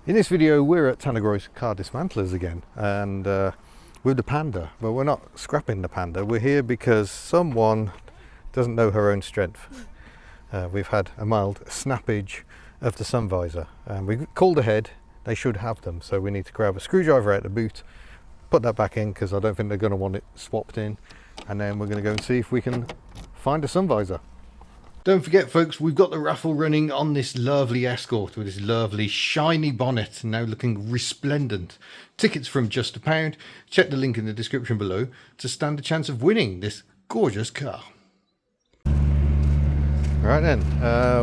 In this video we're at Tanygroes Car Dismantlers again, and with the Panda, but we're not scrapping the Panda. We're here because someone doesn't know her own strength. We've had a mild snappage of the sun visor, and we called ahead. They should have them, so we need to grab a screwdriver out the boot, put that back in because I don't think they're going to want it swapped in, and then we're going to go and see if we can find a sun visor. Don't forget folks, we've got the raffle running on this lovely Escort with this lovely shiny bonnet, now looking resplendent. Tickets from just £1. Check the link in the description below to stand a chance of winning this gorgeous car. Right then,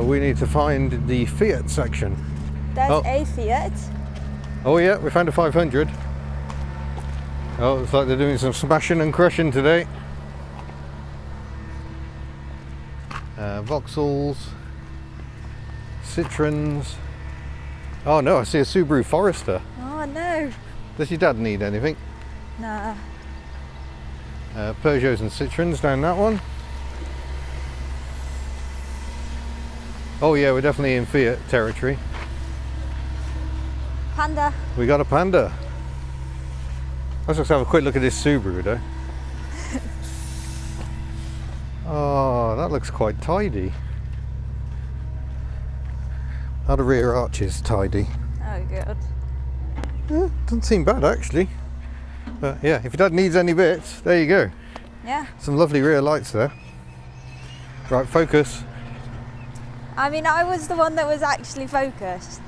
we need to find the Fiat section. There's a Fiat. Oh yeah, we found a 500. Oh, looks like they're doing some smashing and crushing today. Vauxhalls, Citroens. Oh no, I see a Subaru Forester. Oh no. Does your dad need anything? Nah. Peugeots and Citroens down that one. Oh yeah, we're definitely in Fiat territory. Panda. We got a Panda. Let's just have a quick look at this Subaru though. Oh, that looks quite tidy. How the rear arch is tidy. Oh good. Yeah, doesn't seem bad actually. But yeah, if your dad needs any bits, there you go. Yeah. Some lovely rear lights there. Right, focus. I mean, I was the one that was actually focused.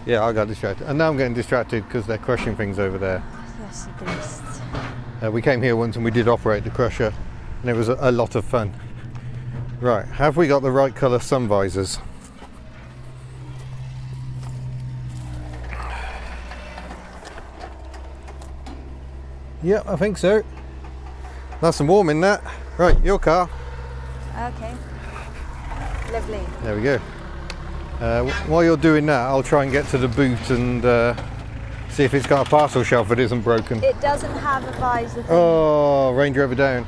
Yeah, I got distracted. And now I'm getting distracted because they're crushing things over there. Yes, you beast. We came here once and we did operate the crusher, and it was a lot of fun. Right, have we got the right colour sun visors? Yep, I think so. Nice and warm in that. Right, your car. Okay. Lovely. There we go. While you're doing that, I'll try and get to the boot and see if it's got a parcel shelf that isn't broken. It doesn't have a visor thingy. Oh, Range Rover down.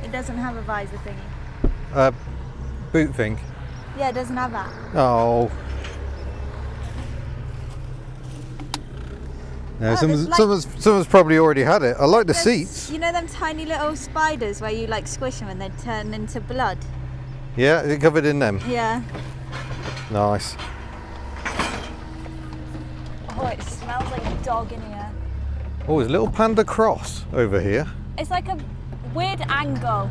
It doesn't have a visor thingy. Boot thing. Yeah, it doesn't have that. Oh. No, someone's probably already had it. I like the seats. You know them tiny little spiders where you like squish them and they turn into blood? Yeah, is it covered in them? Yeah. Nice. Oh, it smells like a dog in here. Oh, there's a little Panda Cross over here. It's like a weird angle.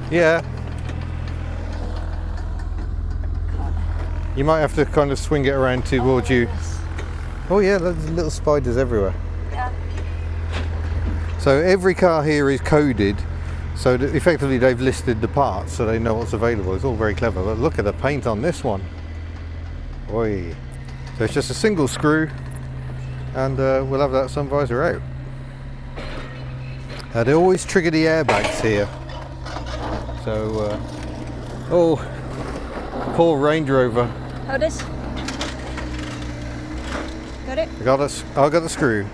Yeah. You might have to kind of swing it around towards you. Oh yeah, there's little spiders everywhere. Yeah. So every car here is coded, so that effectively they've listed the parts so they know what's available. It's all very clever, but look at the paint on this one. Oi. So it's just a single screw, and we'll have that sun visor out. They always trigger the airbags here. So, oh, poor Range Rover. Hold this. Got it? I got the screw.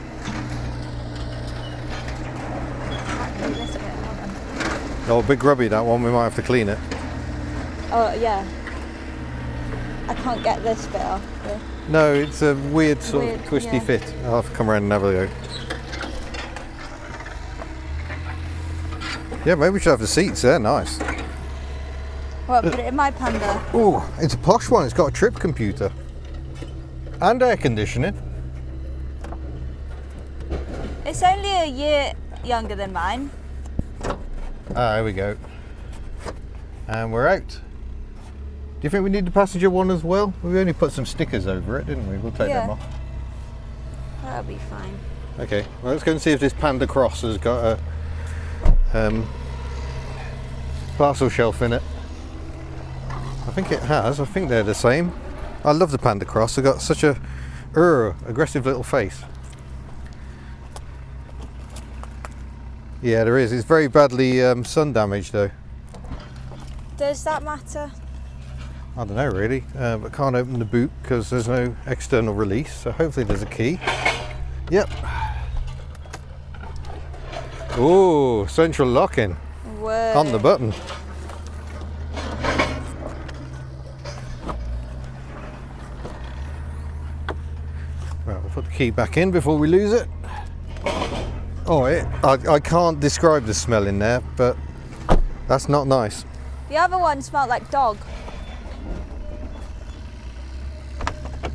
Oh, big grubby that one. We might have to clean it. Oh yeah. I can't get this bit off. No, it's a weird sort of twisty fit. I'll have to come around and have a go. Yeah, maybe we should have the seats there. Nice. Well, put it in my Panda. Oh, it's a posh one. It's got a trip computer and air conditioning. It's only a year younger than mine. Ah, here we go. And we're out. Do you think we need the passenger one as well? We only put some stickers over it, didn't we? We'll take them off. That'll be fine. Okay, well, let's go and see if this Panda Cross has got a parcel shelf in it. I think it has. I think they're the same. I love the Panda Cross. They've got such a aggressive little face. Yeah, there is. It's very badly sun damaged though. Does that matter? I don't know really, but can't open the boot because there's no external release, so hopefully there's a key. Yep. Oh, central locking. Whoa. On the button. Right, we'll put the key back in before we lose it. Oh, I can't describe the smell in there, but that's not nice. The other one smelled like dog.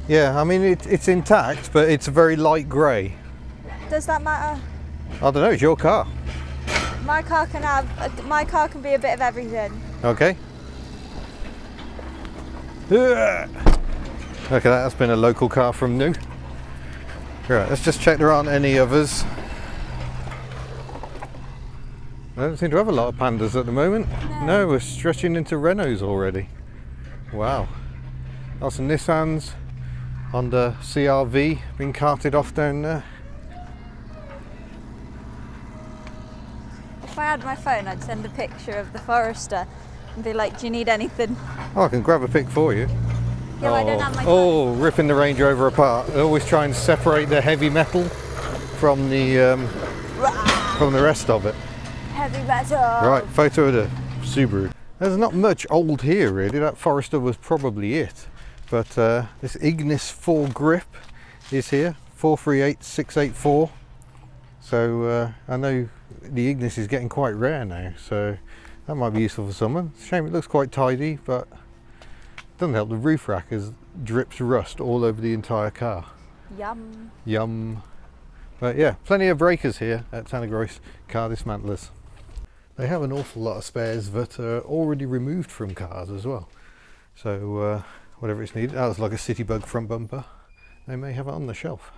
Yeah, I mean it's intact, but it's a very light grey. Does that matter? I don't know, it's your car. My car can be a bit of everything. Okay. Okay, that's been a local car from new. Right, let's just check there aren't any others. I don't seem to have a lot of Pandas at the moment. No, we're stretching into Renaults already. Wow. Lots of Nissans. Honda CRV being carted off down there. If I had my phone, I'd send a picture of the Forester and be like, do you need anything? Oh, I can grab a pic for you. Yeah, I don't have my phone. Oh, ripping the Range Rover apart. I always try and separate the heavy metal from the rest of it. Heavy metal. Right, photo of the Subaru. There's not much old here really. That Forester was probably it. But this Ignis 4 grip is here, 438684. So I know the Ignis is getting quite rare now, so that might be useful for someone. Shame it looks quite tidy, but doesn't help the roof rack as drips rust all over the entire car. Yum. Yum. But yeah, plenty of breakers here at Tanygroes Car Dismantlers. They have an awful lot of spares that are already removed from cars as well. So whatever it's needed. That was like a City Bug front bumper. They may have it on the shelf.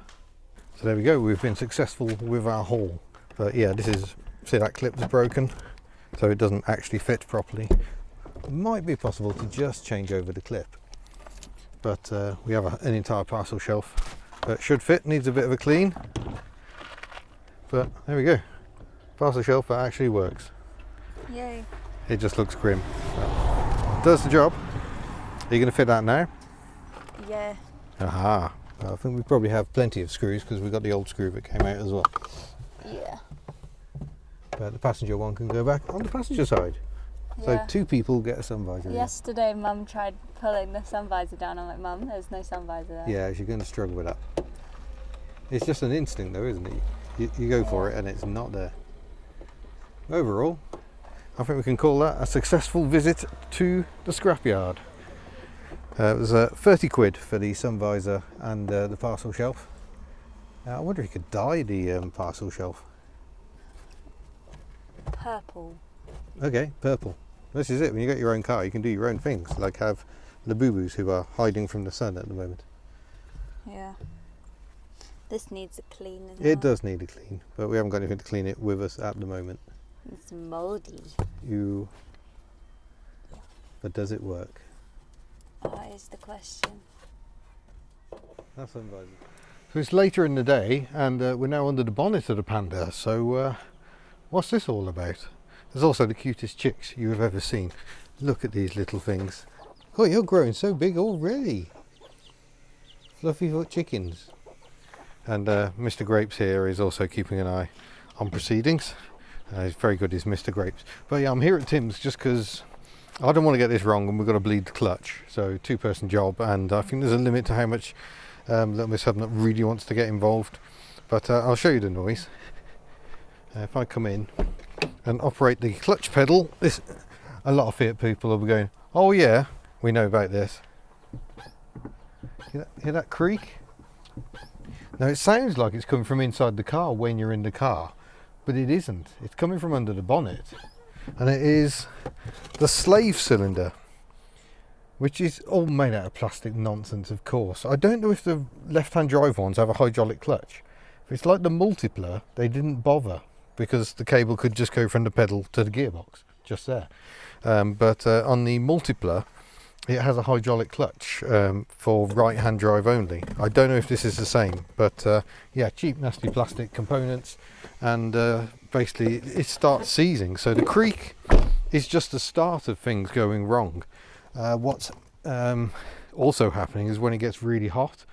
So there we go, we've been successful with our haul. But yeah, this is, see that clip's broken, so it doesn't actually fit properly. It might be possible to just change over the clip. But we have an entire parcel shelf that should fit, needs a bit of a clean. But there we go, parcel shelf that actually works. Yay. It just looks grim. Does the job. Are you going to fit that now? Yeah. Aha. I think we probably have plenty of screws because we've got the old screw that came out as well. Yeah. But the passenger one can go back on the passenger side. So Yeah. two people get a sun visor. Yesterday Mum tried pulling the sun visor down. I'm like, Mum, there's no sun visor there. Yeah, you're going to struggle with that. It's just an instinct though, isn't it? You go for it and it's not there. Overall, I think we can call that a successful visit to the scrapyard. It was 30 quid for the sun visor and the parcel shelf. I wonder if you could dye the parcel shelf. Purple. Okay, purple. This is it. When you get your own car, you can do your own things, like have the boo-boos who are hiding from the sun at the moment. Yeah. This needs a clean as It well. does need a clean, but we haven't got anything to clean it with us at the moment. It's mouldy. But does it work? That is the question. That's unbelievable. So it's later in the day and we're now under the bonnet of the Panda, so what's this all about? There's also the cutest chicks you have ever seen. Look at these little things. Oh, you're growing so big already. Fluffy foot chickens. And Mr. Grapes here is also keeping an eye on proceedings. He's very good, is Mr. Grapes. But yeah, I'm here at Tim's just because I don't want to get this wrong and we've got to bleed the clutch. So two-person job, and I think there's a limit to how much little Miss Hubnut really wants to get involved. But I'll show you the noise. If I come in and operate the clutch pedal, a lot of Fiat people will be going, oh yeah, we know about this. Hear that creak? Now it sounds like it's coming from inside the car when you're in the car, but it isn't. It's coming from under the bonnet, and it is the slave cylinder, which is all made out of plastic nonsense, of course. I don't know if the left-hand drive ones have a hydraulic clutch. If it's like the Multipla, they didn't bother because the cable could just go from the pedal to the gearbox, just there. But on the Multipla, it has a hydraulic clutch for right-hand drive only. I don't know if this is the same, but yeah, cheap, nasty plastic components, and basically it starts seizing. So the creak is just the start of things going wrong. What's also happening is when it gets really hot.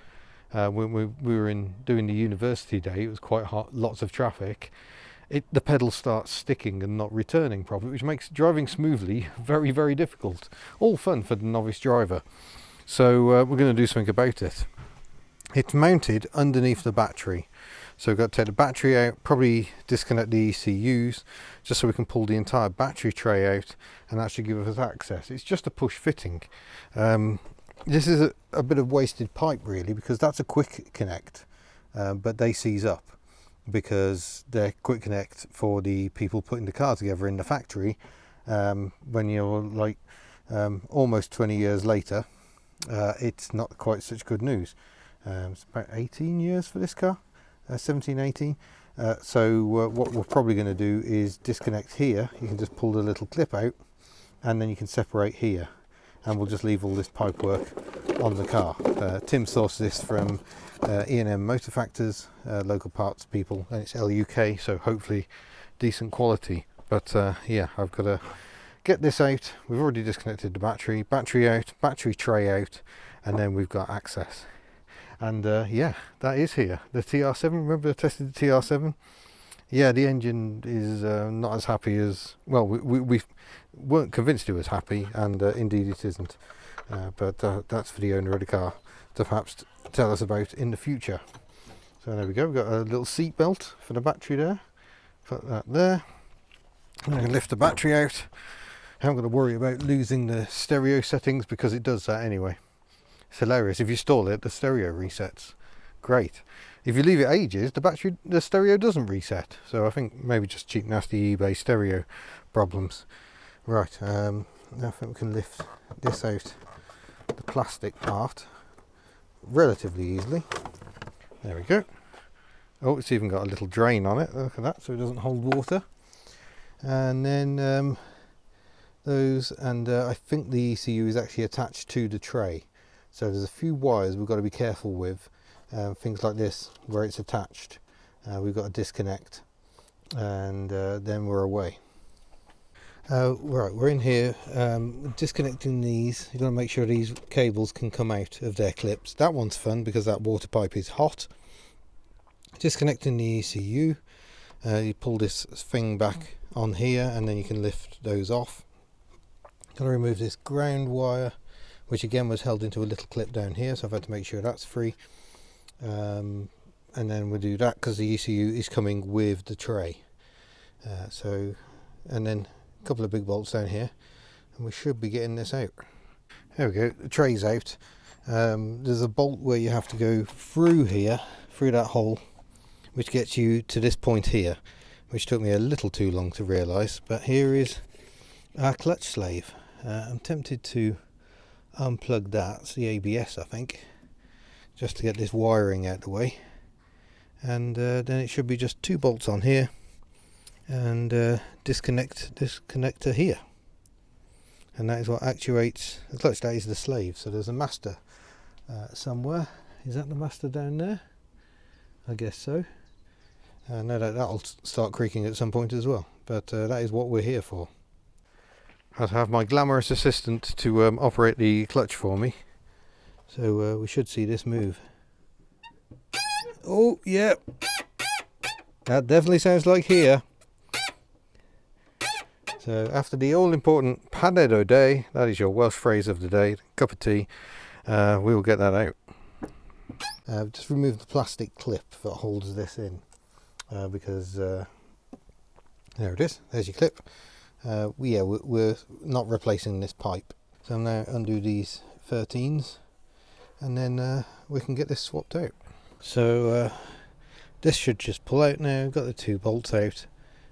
When we were doing the university day, it was quite hot, lots of traffic. The pedal starts sticking and not returning properly, which makes driving smoothly very, very difficult. All fun for the novice driver. So we're going to do something about it. It's mounted underneath the battery, so we've got to take the battery out, probably disconnect the ECUs just so we can pull the entire battery tray out and actually give us access. It's just a push fitting. This is a bit of wasted pipe really, because that's a quick connect, but they seize up because they're quick connect for the people putting the car together in the factory. When you're like almost 20 years later, it's not quite such good news. It's about 18 years for this car, 17, 18. So what we're probably going to do is disconnect here. You can just pull the little clip out and then you can separate here, and we'll just leave all this pipe work on the car. Tim sourced this from E&M Motor Factors, local parts people, and it's LUK, so hopefully decent quality. But yeah, I've got to get this out. We've already disconnected the battery out, battery tray out, and then we've got access. And yeah, that is here. The TR7, remember I tested the TR7? Yeah, the engine is not as happy as, well, we weren't convinced it was happy, and indeed it isn't. But that's for the owner of the car to perhaps tell us about in the future. So there we go, we've got a little seat belt for the battery there. Put that there. And I can lift the battery out. I haven't got to worry about losing the stereo settings because it does that anyway. It's hilarious. If you stall it, the stereo resets. Great. If you leave it ages, the stereo doesn't reset. So I think maybe just cheap, nasty eBay stereo problems. Right. Now I think we can lift this out, the plastic part, relatively easily. There we go. Oh, it's even got a little drain on it. Look at that, so it doesn't hold water. And then those, and I think the ECU is actually attached to the tray. So there's a few wires we've got to be careful with, things like this where it's attached. We've got to disconnect, and then we're away. Right, we're in here disconnecting these. You've got to make sure these cables can come out of their clips. That one's fun because that water pipe is hot. Disconnecting the ECU, you pull this thing back on here and then you can lift those off. Got to remove this ground wire, which again was held into a little clip down here, so I've had to make sure that's free. And then we'll do that because the ECU is coming with the tray. And then a couple of big bolts down here, and we should be getting this out. There we go, the tray's out. There's a bolt where you have to go through here, through that hole, which gets you to this point here, which took me a little too long to realise. But here is our clutch slave. I'm tempted to unplug that. It's the ABS, I think, just to get this wiring out of the way. And then it should be just 2 bolts on here, and disconnect this connector here. And that is what actuates the clutch. That is the slave. So there's a master somewhere. Is that the master down there? I guess so. No doubt that'll start creaking at some point as well. But that is what we're here for. I have to have my glamorous assistant to operate the clutch for me. So we should see this move. Oh, yeah. That definitely sounds like here. So after the all-important Panedo day, that is your Welsh phrase of the day, cup of tea, we will get that out. Just remove the plastic clip that holds this in, because there it is, there's your clip. We're not replacing this pipe. So I'll now undo these 13s, and then we can get this swapped out. So this should just pull out now. We've got the 2 bolts out.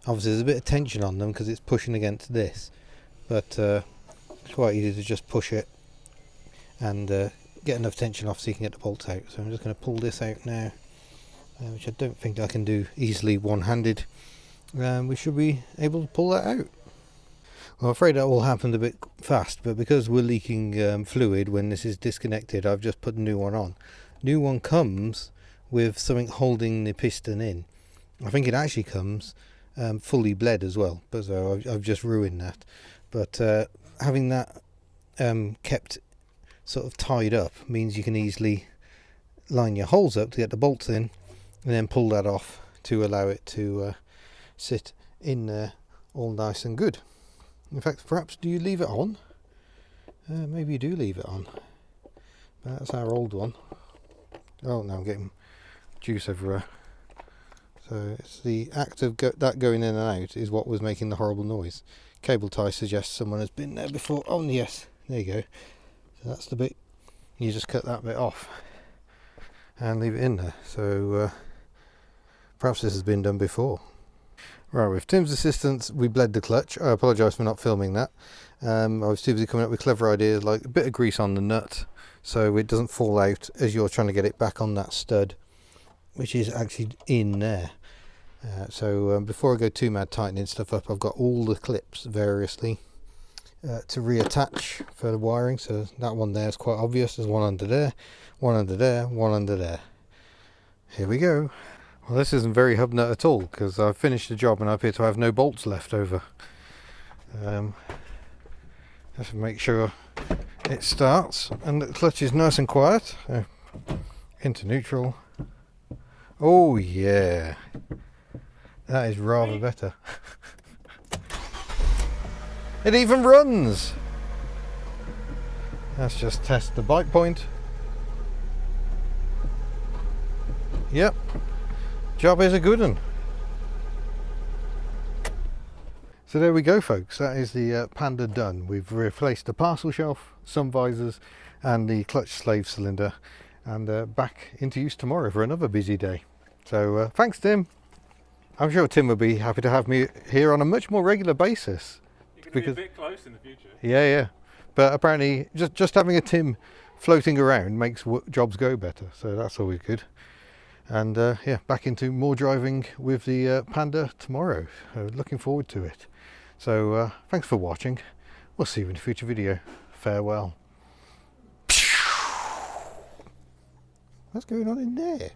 Obviously there's a bit of tension on them because it's pushing against this, but it's quite easy to just push it and get enough tension off so you can get the bolts out. So I'm just going to pull this out now, which I don't think I can do easily one-handed. We should be able to pull that out. Well, I'm afraid that all happened a bit fast, but because we're leaking fluid when this is disconnected, I've just put a new one on. New one comes with something holding the piston in. I think it actually comes fully bled as well, but so I've just ruined that. But having that kept sort of tied up means you can easily line your holes up to get the bolts in, and then pull that off to allow it to sit in there all nice and good. In fact, perhaps do you leave it on? Maybe you do leave it on. That's our old one. Oh, now I'm getting juice everywhere. So it's the act of that going in and out is what was making the horrible noise. Cable tie suggests someone has been there before. Oh yes, there you go. So that's the bit. You just cut that bit off and leave it in there. So perhaps this has been done before. Right, with Tim's assistance, we bled the clutch. I apologise for not filming that. I was too busy coming up with clever ideas like a bit of grease on the nut so it doesn't fall out as you're trying to get it back on that stud, which is actually in there. So before I go too mad tightening stuff up, I've got all the clips variously to reattach for the wiring. So that one there is quite obvious. There's one under there, one under there, one under there. Here we go. Well, this isn't very Hubnut at all because I've finished the job and I appear to have no bolts left over. Have to make sure it starts and the clutch is nice and quiet. Into neutral. Oh yeah, that is rather better. It even runs. Let's just test the bite point. Yep, job is a good one. So there we go folks, that is the Panda done. We've replaced the parcel shelf, sun visors and the clutch slave cylinder, and back into use tomorrow for another busy day. So thanks Tim. I'm sure Tim will be happy to have me here on a much more regular basis. You're going to be a bit close in the future. Yeah. But apparently just having a Tim floating around makes jobs go better. So that's always good. And yeah, back into more driving with the Panda tomorrow. Looking forward to it. So thanks for watching. We'll see you in a future video. Farewell. What's going on in there?